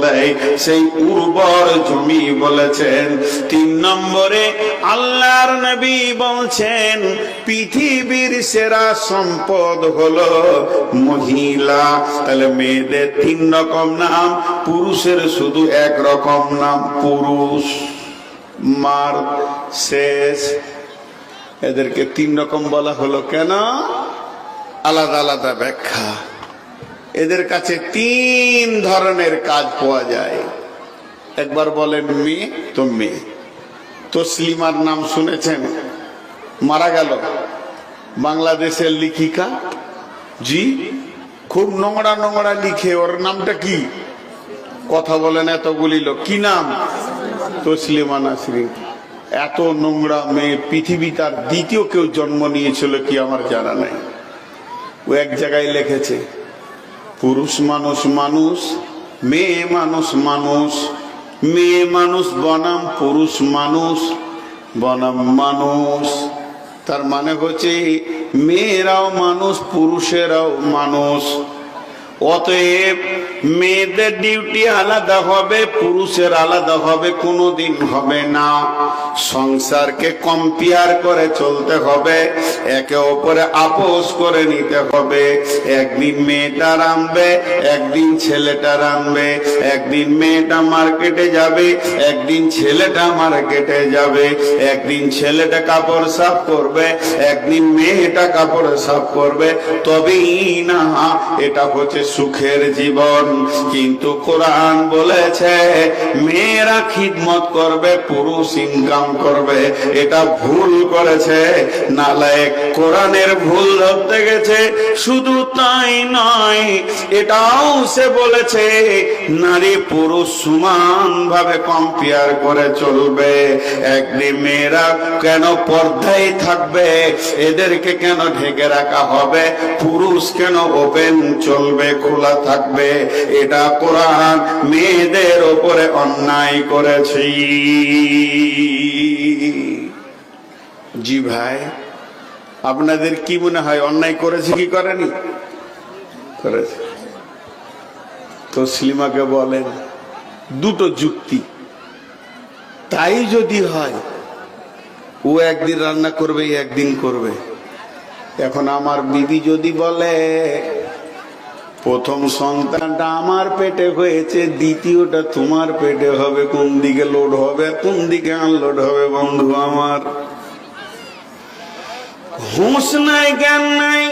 দেয়, সেই উর্বর জমি বলেছেন। 3 নম্বরে আল্লাহর নবী বলছেন পৃথিবীর সেরা সম্পদ হলো মহিলা। তাহলে মেয়েদের 3 রকম নাম, পুরুষের শুধু 1 রকম নাম, পুরুষ মার শেষ। এদেরকে 3 রকম বলা হলো কেন? আলাদা আলাদা ব্যাখ্যা। এদের কাছে 3 ধরনের কাজ পাওয়া যায়। একবার বলেন মেয়ে তো মেয়ে। তসলিমার নাম শুনেছেন? মারা গেল, বাংলাদেশের লেখিকা। জি, খুব নোংরা নোংরা লিখে। ওর নামটা কি? কথা বলেন এতগুলি লোক, কি নাম? তসলিমা নাসরিন। এত নোংরা মেয়ে পৃথিবী তার দ্বিতীয় কেউ জন্ম নিয়েছিল কি আমার জানা নাই। ও এক জায়গায় লিখেছে পুরুষ মানুষ মানুষ, মেয়ে মানুষ মানুষ, মেয়ে মানুষ বনাম পুরুষ মানুষ বনাম মানুষ। তার মানে হচ্ছে মেয়েরাও মানুষ, পুরুষেরাও মানুষ। অতএব মেয়েদের ডিউটি আলাদা হবে, পুরুষের আলাদা হবে, কোনোদিন হবে না। সংসারকে কম্পেয়ার করে চলতে হবে, একে অপরে আপোষ করে নিতে হবে। একদিন মেয়েটা রাঁধবে, একদিন ছেলেটা রাঁধবে, একদিন মেয়েটা মার্কেটে যাবে, একদিন ছেলেটা মার্কেটে যাবে, একদিন ছেলেটা কাপড় সাফ করবে, একদিন মেয়েটা কাপড় সাফ করবে। তবেই না এটা হচ্ছে সুখের জীবন। কিন্তু কোরআন বলেছে মেয়েরা খিদমত করবে, পুরুষ ইনকাম করবে। এটা ভুল করেছে, নালায়েক কোরআনের ভুল ধরতে গেছে। শুধু তাই নয়, এটাও সে বলেছে নারী পুরুষ সমান ভাবে কম্পেয়ার করে চলবে। একদিন মেয়েরা কেন পর্দায় থাকবে, এদেরকে কেন ঢেকে রাখা হবে? পুরুষ কেন ওপেন চলবে, খোলা থাকবে? এটা কোরআন মেয়েদের উপরে অন্যায় করেছে। জি ভাই, আপনাদের কি মনে হয় অন্যায় করেছে কি করেনি? করেছে। তসলিমাকে বলেন 2টো যুক্তি। তাই যদি হয়, ও একদিন রান্না করবে, একদিন করবে। এখন আমার বিবি যদি বলে প্রথম সন্তানটা আমার পেটে হয়েছে, দ্বিতীয়টা তোমার পেটে হবে, কোন দিকে লোড হবে, কোন দিকে আনলোড হবে? বন্ধু আমার, হুঁশ নাই, জ্ঞান নাই।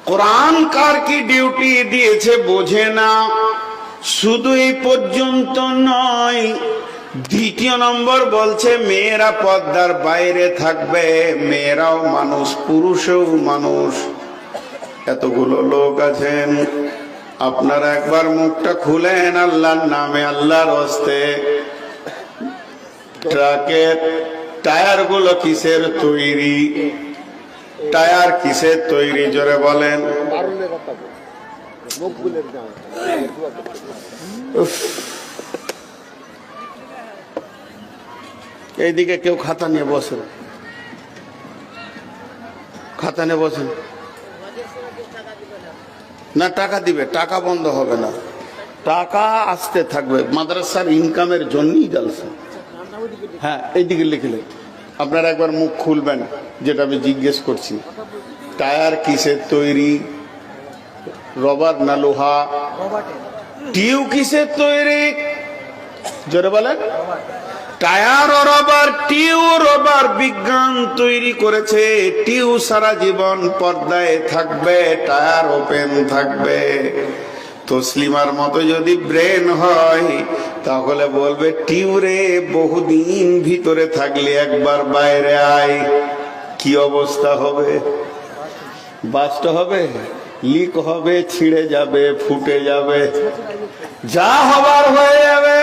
কোরআন কার কি ডিউটি দিয়েছে বোঝে না। শুধু এই পর্যন্ত নয়, 2 নম্বর বলছে মেয়েরা পর্দার বাইরে থাকবে। মেয়েরাও মানুষ, পুরুষও মানুষ। এতগুলো লোক আছেন, আপনারা একবার মুখটা খুলেন আল্লাহর নামে, আল্লাহর হস্তে। ট্রাকের টায়ার গুলো কিসের তৈরি? টায়ার কিসের তৈরি জোরে বলেন? এইদিকে কেউ খাতা নিয়ে বসেন, খাতা নিয়ে বসেন। না, টাকা দিবে, টাকা বন্ধ হবে না, টাকা আসতে থাকবে। মাদ্রাসার ইনকামের জন্যই জালসা। হ্যাঁ, এইদিকে লিখলে আপনারা একবার মুখ খুলবেন, যেটা আমি জিজ্ঞেস করছি। টায়ার কিসের তৈরি? রবার না লোহা? টিউ কিসের তৈরি জোরে বলেন? টায়ার ও রবার, টিউ রবার বিজ্ঞান তৈরি করেছে। টিউ সারা জীবন পর্দায় থাকবে, টায়ার ওপেন থাকবে। তসলিমার মতো যদি ব্রেন হয় তাহলে বলবে টিউরে বহুদিন ভিতরে থাকলে একবার বাইরে আয়, কি অবস্থা হবে? বাস্ট হবে, লিক হবে, ছিঁড়ে যাবে, ফুটে যাবে, যা হবার হয়ে যাবে।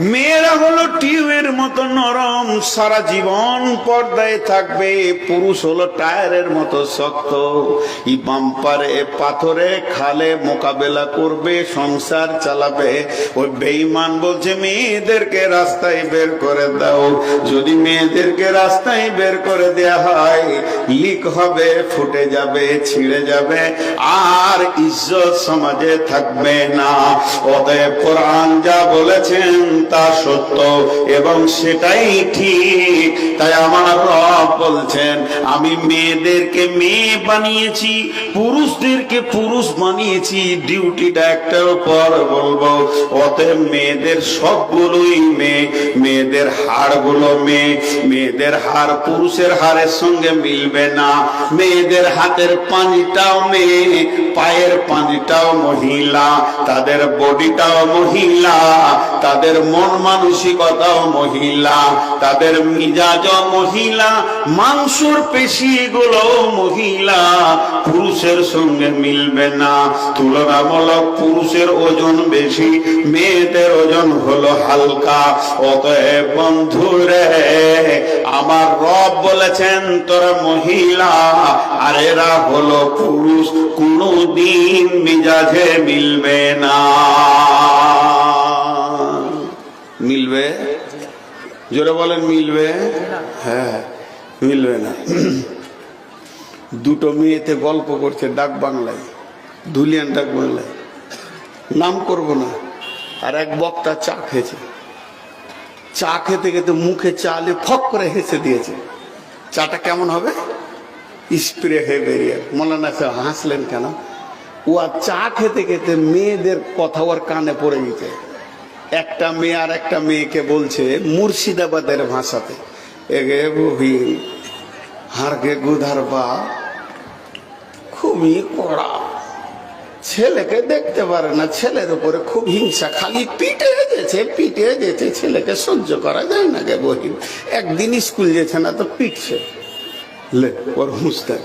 মেয়েরা হলো টিউবের মতো নরম, সারা জীবন পর্দায় থাকবে। পুরুষ হলো টায়ারের মতো শক্ত, ই বাম্পারে পাথরে খালে মোকাবেলা করবে, সংসার চালাবে। ওই বেঈমান বলছে মেয়েদেরকে রাস্তায় বের করে দাও। যদি মেয়েদেরকে রাস্তায় বের করে দেয়া হয়, লিক হবে, ফুটে যাবে, ছিঁড়ে যাবে, আর ইজ্জত সমাজে থাকবে না। অতএব কোরআন যা বলেছেন তা সত্য এবং সেটাই ঠিক। তাই আমার রব বলছেন, আমি মেয়েদেরকে মেয়ে বানিয়েছি, পুরুষদেরকে পুরুষ বানিয়েছি। ডিউটিটা একটার উপর বলবো। অতএব মেয়েদের সবগুলোই মেয়ে, মেয়েদের হাড়গুলো মেয়ে। মেয়েদের হাড় পুরুষের হাড়ের সঙ্গে মিলবে না। মেয়েদের হাতের পাঁজটাও মেয়ে, পায়ের পাঁজটাও মহিলা, তাদের বডিটাও মহিলা, তাদের মন মানসিকতাও মহিলা, তাদের মিজাজও মহিলা, মাংসর পেশিগুলো মহিলা। পুরুষের সঙ্গে মিলবে না। তুলনামূলক পুরুষের ওজন বেশি, মেয়েদের ওজন হলো হালকা। অতএব বন্ধুরে, আমার রব বলেছেন তোরা মহিলা আর এরা হলো পুরুষ, কোনদিন মিজাজে মিলবে না। মিলবে? জোরে বলেন, মিলবে? হ্যাঁ, মিলবে না। দুটো মেয়েতে গল্প করছে ডাক বাংলায়, ধুলিয়ান ডাক বাংলায়, নাম করব না। আর এক বক্তা চা খেয়েছে, চা খেতে খেতে মুখে চালে ফক করে হেসে দিয়েছে। চাটা কেমন হবে? স্প্রে হয়ে বেরিয়ে। মৌলানা সাহেব হাসলেন কেন? ও আর চা খেতে খেতে মেয়েদের কথা ওর কানে পড়ে গেছে। একটা মেয়ে আর একটা মেয়েকে বলছে মুর্শিদাবাদের ভাষাতে, এগে বহি হারকে গুধার বা খুবই কড়া, ছেলেকে দেখতে পারে না, ছেলের উপরে খুব হিংসা, খালি পিটে যেতে ছেলেকে সহ্য করা যায় না গে বহি। একদিন স্কুল যেছে না তো পিটছে, ওর হুঁসতে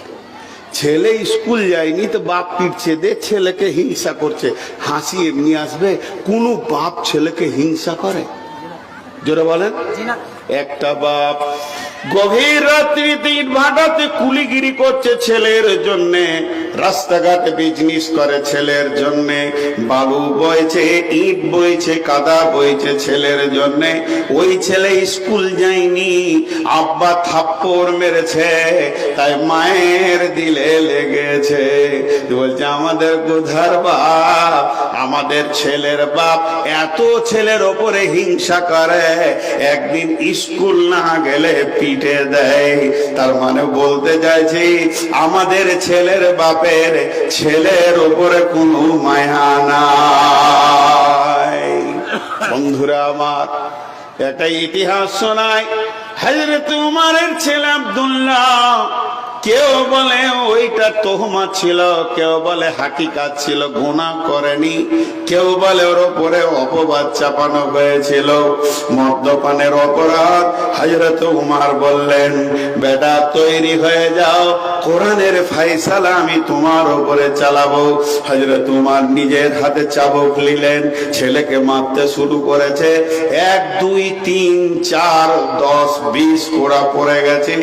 ছেলে স্কুল যায়নি তো বাপ পিটছে, দে ছেলেকে হিংসা করছে। হাসি এমনি আসবে? কোন বাপ ছেলেকে হিংসা করে? জোরে বলেন। একটা বাপ গভীর রাত্রিতে ইট ভাটাতে কুলিগিরি করছে ছেলের জন্যে, রাস্তাঘাটে বিজনেস করে ছেলের জন্যে, বালু বইছে, ইট বইছে, কাদা বইছে ছেলের জন্যে। ওই ছেলে স্কুল যায়নি, আব্বা থাপ্পড় মেরেছে, তাই মায়ের দিলে লেগেছে। বলছে আমাদের গোধার বাপ, আমাদের ছেলের বাপ এত ছেলের ওপরে হিংসা করে, একদিন স্কুল না গেলে পিটে দেয়। তার মানে বলতে চাইছি, আমাদের ছেলের বাপের ছেলের উপরে কোনো মায়া নাই। বন্ধুরা আমার, একটা ইতিহাস শোনায়। হযরত উমরের ছেলে আব্দুল্লাহ, কেউ বলে ওইটা তোহমত ছিল, কেউ বলে হাকিকাত ছিল, গুনাহ করেনি, কেউ বলে ওর উপরে অপবাদ চাপানো হয়েছিল, মদ্যপানের অপরাধ। হযরত উমর বললেন, বেটা তৈরি হয়ে যাও, কোরআনের ফয়সালা আমি তোমার উপরে চালাবো। হযরত উমর নিজের হাতে চাবুক নিলেন, ছেলেকে মারতে শুরু করেছে। 1 2 3 4 10 20 কোড়া পড়ে গেছে।